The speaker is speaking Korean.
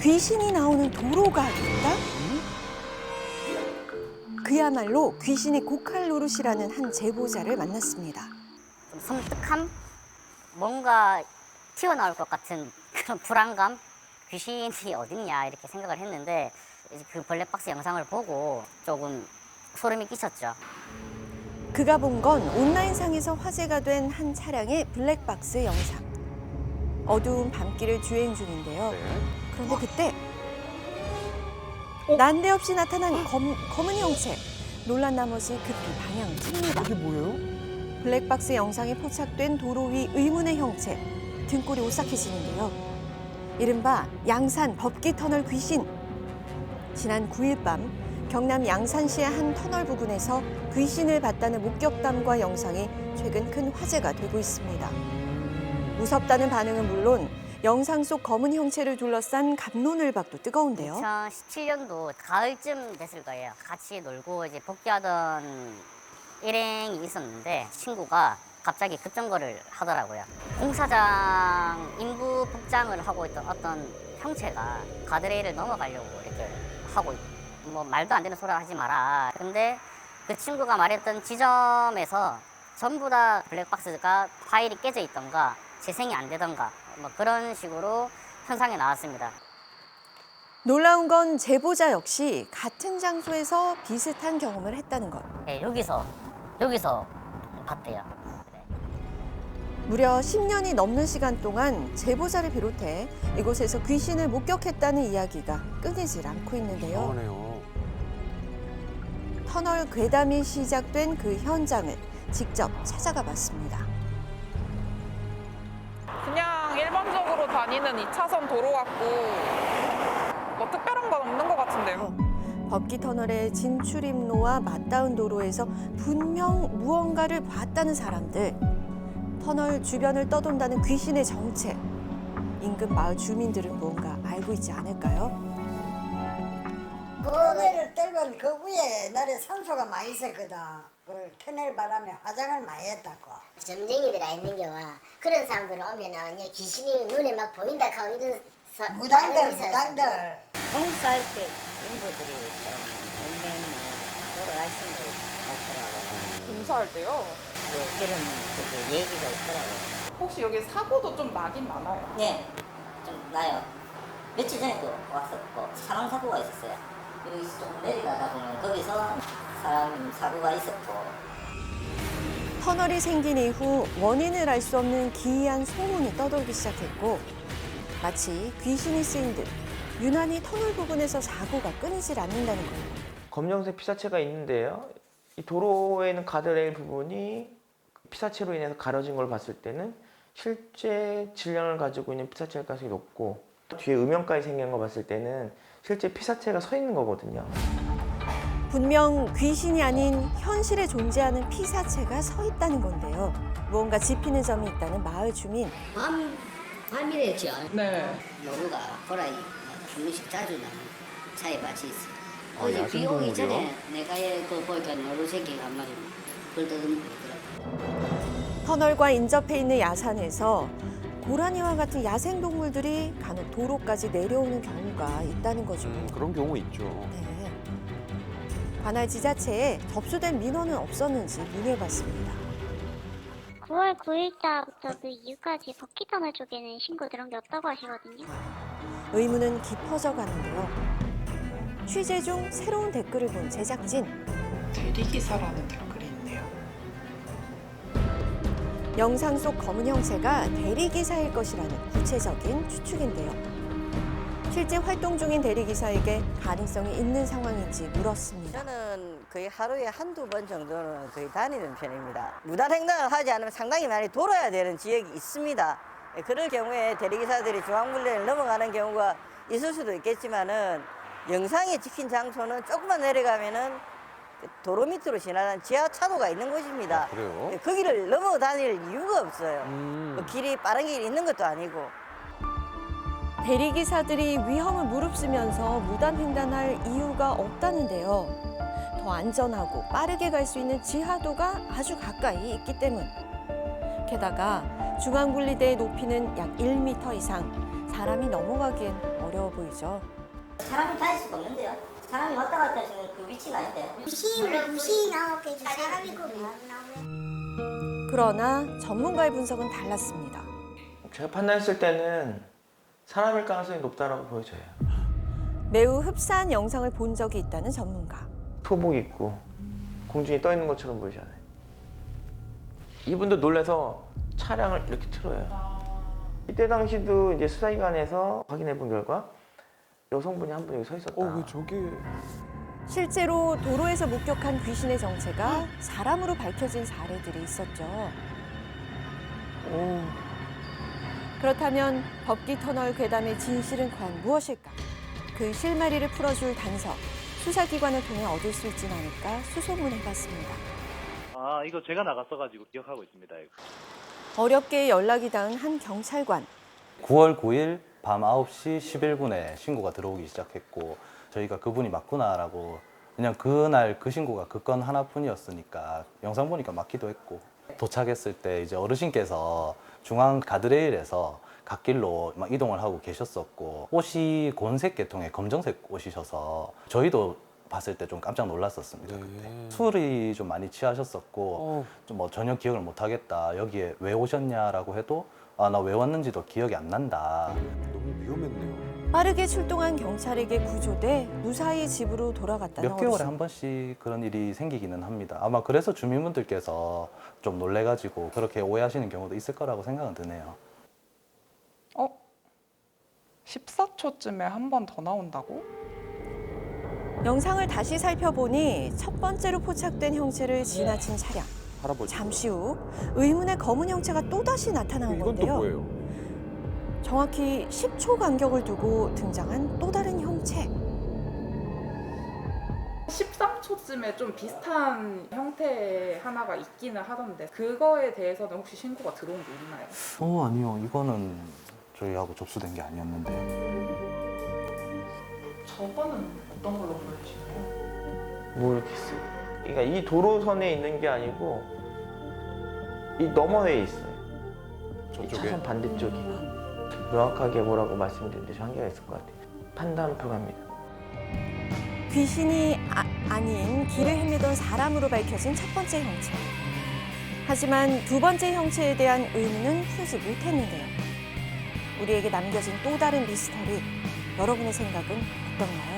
귀신이 나오는 도로가 있다? 그야말로 귀신이 고칼 노릇이라는 한 제보자를 만났습니다. 좀 섬뜩함? 뭔가 튀어나올 것 같은 그런 불안감? 귀신이 어딨냐 이렇게 생각을 했는데 이제 그 블랙박스 영상을 보고 조금 소름이 끼쳤죠. 그가 본 건 온라인상에서 화제가 된 한 차량의 블랙박스 영상. 어두운 밤길을 주행 중인데요. 그런데 그때 난데없이 나타난 검은 형체. 놀란 나머지 급히 방향을 틉니다. 이게 뭐예요? 블랙박스 영상에 포착된 도로 위 의문의 형체. 등골이 오싹해지는데요. 이른바 양산 법기 터널 귀신. 지난 9일 밤 경남 양산시의 한 터널 부근에서 귀신을 봤다는 목격담과 영상이 최근 큰 화제가 되고 있습니다. 무섭다는 반응은 물론 영상 속 검은 형체를 둘러싼 갑론을박도 뜨거운데요. 2017년도 가을쯤 됐을 거예요. 같이 놀고 이제 복귀하던 일행이 있었는데 친구가 갑자기 급정거를 하더라고요. 공사장 인부 복장을 하고 있던 어떤 형체가 가드레일을 넘어가려고 이렇게 하고 뭐 말도 안 되는 소리 하지 마라. 근데 그 친구가 말했던 지점에서 전부 다 블랙박스가 파일이 깨져 있던가 재생이 안 되던가 뭐 그런 식으로 현상이 나왔습니다. 놀라운 건 제보자 역시 같은 장소에서 비슷한 경험을 했다는 것. 네, 여기서 봤대요. 네. 무려 10년이 넘는 시간 동안 제보자를 비롯해 이곳에서 귀신을 목격했다는 이야기가 끊이질 않고 있는데요. 이상하네요. 터널 괴담이 시작된 그 현장을 직접 찾아가 봤습니다. 그냥 일반적으로 다니는 2차선 도로 같고 뭐 특별한 건 없는 것 같은데요. 법기 터널의 진출입로와 맞닿은 도로에서 분명 무언가를 봤다는 사람들. 터널 주변을 떠돈다는 귀신의 정체. 인근 마을 주민들은 뭔가 알고 있지 않을까요? 그네를 떨면 그 위에 옛날에 산소가 많이 있었거든. 그 터널 바람에 화장을 많이 했다고. 점쟁이들아 있는 경우 그런 사람들 오면은 귀신이 눈에 막 보인다 하고 이런 무당들. 공사할 때 인부들이 좀 몇몇 돌아가신 분 같더라고요. 공사할 때요. 그런 얘기가 있더라고요. 혹시 여기 사고도 좀 나긴 나나요? 네, 좀 나요. 며칠 전에도 왔었고 사망 사고가 있었어요. 여기서 조금 내려가다 보면 거기서 사람 사고가 있었고. 터널이 생긴 이후 원인을 알 수 없는 기이한 소문이 떠돌기 시작했고 마치 귀신이 쓰인 듯 유난히 터널 부근에서 사고가 끊이질 않는다는 거예요. 검정색 피사체가 있는데요. 이 도로에 있는 가드레일 부분이 피사체로 인해서 가려진 걸 봤을 때는 실제 질량을 가지고 있는 피사체일 가능성이 높고 뒤에 음영까지 생긴 거 봤을 때는 실제 피사체가 서 있는 거거든요. 분명 귀신이 아닌 현실에 존재하는 피사체가 서 있다는 건데요. 무언가 짚히는 점이 있다는 마을 주민. 밤이랬죠. 네. 노루가 호랑이 한 번씩 자주 나는 차에 같이 있어. 어제 야생 비 오기 동물이요? 전에 내가 보니까 노루 새끼가 한 마리 걸떠듬고 있더라고. 터널과 인접해 있는 야산에서 고라니와 같은 야생 동물들이 간혹 도로까지 내려오는 경우가 있다는 거죠. 그런 경우 있죠. 네. 관할 지자체에 접수된 민원은 없었는지 문의해봤습니다. 9월 9일자부터 그 이후까지 법기터널 쪽에는 신고 들어온 게 없다고 하시거든요. 의문은 깊어져 가는데요. 취재 중 새로운 댓글을 본 제작진. 대리기사라는 댓글이 있네요. 영상 속 검은 형체가 대리기사일 것이라는 구체적인 추측인데요. 실제 활동 중인 대리기사에게 가능성이 있는 상황인지 물었습니다. 저는 거의 하루에 한두 번 정도는 거의 다니는 편입니다. 무단횡단을 하지 않으면 상당히 많이 돌아야 되는 지역이 있습니다. 그럴 경우에 대리기사들이 중앙분리를 넘어가는 경우가 있을 수도 있겠지만은 영상에 찍힌 장소는 조금만 내려가면은 도로 밑으로 지나는 지하차도가 있는 곳입니다. 그래요? 거기를 넘어 다닐 이유가 없어요. 뭐 길이 빠른 길이 있는 것도 아니고. 대리기사들이 위험을 무릅쓰면서 무단횡단할 이유가 없다는데요. 더 안전하고 빠르게 갈 수 있는 지하도가 아주 가까이 있기 때문. 게다가 중앙분리대의 높이는 약 1m 이상, 사람이 넘어가기엔 어려워 보이죠. 사람이 다닐 수가 없는데요. 사람이 왔다 갔다 하시는 그 위치가 아닌데. 무시 나오겠지. 사람이 그 나오네. 그러나 전문가의 분석은 달랐습니다. 제가 판단했을 때는 사람일 가능성이 높다라고 보여져요. 매우 흡사한 영상을 본 적이 있다는 전문가. 소복 입고 공중에 떠 있는 것처럼 보이잖아요. 이분도 놀라서 차량을 이렇게 틀어요. 이때 당시도 이제 수사기관에서 확인해 본 결과 여성분이 한 분 여기 서 있었다. 왜 저게 실제로 도로에서 목격한 귀신의 정체가 사람으로 밝혀진 사례들이 있었죠. 그렇다면 법기 터널 괴담의 진실은 과연 무엇일까? 그 실마리를 풀어줄 단서, 수사기관을 통해 얻을 수 있진 않을까 수소문해봤습니다. 아, 이거 제가 나갔어가지고 기억하고 있습니다. 이거. 어렵게 연락이 닿은 한 경찰관. 9월 9일 밤 9시 11분에 신고가 들어오기 시작했고 저희가 그분이 맞구나라고 그냥 그날 그 신고가 그 건 하나뿐이었으니까 영상 보니까 맞기도 했고 도착했을 때 이제 어르신께서 중앙 가드레일에서 갓길로 막 이동을 하고 계셨었고 옷이 곤색 계통의 검정색 옷이셔서 저희도 봤을 때 좀 깜짝 놀랐었습니다. 그때 술이 좀 많이 취하셨었고 좀 뭐 전혀 기억을 못 하겠다. 여기에 왜 오셨냐라고 해도 아, 나 왜 왔는지도 기억이 안 난다. 너무 위험했네요. 빠르게 출동한 경찰에게 구조돼 무사히 집으로 돌아갔다는 몇 개월에 어르신. 한 번씩 그런 일이 생기기는 합니다. 아마 그래서 주민분들께서 좀 놀래가지고 그렇게 오해하시는 경우도 있을 거라고 생각은 드네요. 14초쯤에 한 번 더 나온다고? 영상을 다시 살펴보니 첫 번째로 포착된 형체를 지나친 차량. 할아버지. 잠시 후 의문의 검은 형체가 또다시 나타난 이건 또 건데요. 뭐예요? 정확히 10초 간격을 두고 등장한 또 다른 형체. 13초쯤에 좀 비슷한 형태 하나가 있기는 하던데 그거에 대해서는 혹시 신고가 들어온 게 있나요? 아니요. 이거는 저희하고 접수된 게 아니었는데. 저거는 어떤 걸로 보여주시나요? 모르겠어요. 그러니까 이 도로선에 있는 게 아니고 이 너머에 있어요. 이 저쪽에. 차선 반대쪽이. 명확하게 뭐라고 말씀드리는데 좀 한계가 있을 것 같아요. 판단 불가입니다. 귀신이 아닌 길을 헤매던 사람으로 밝혀진 첫 번째 형체. 하지만 두 번째 형체에 대한 의문은 풀지 못했는데요. 우리에게 남겨진 또 다른 미스터리. 여러분의 생각은 어떤가요?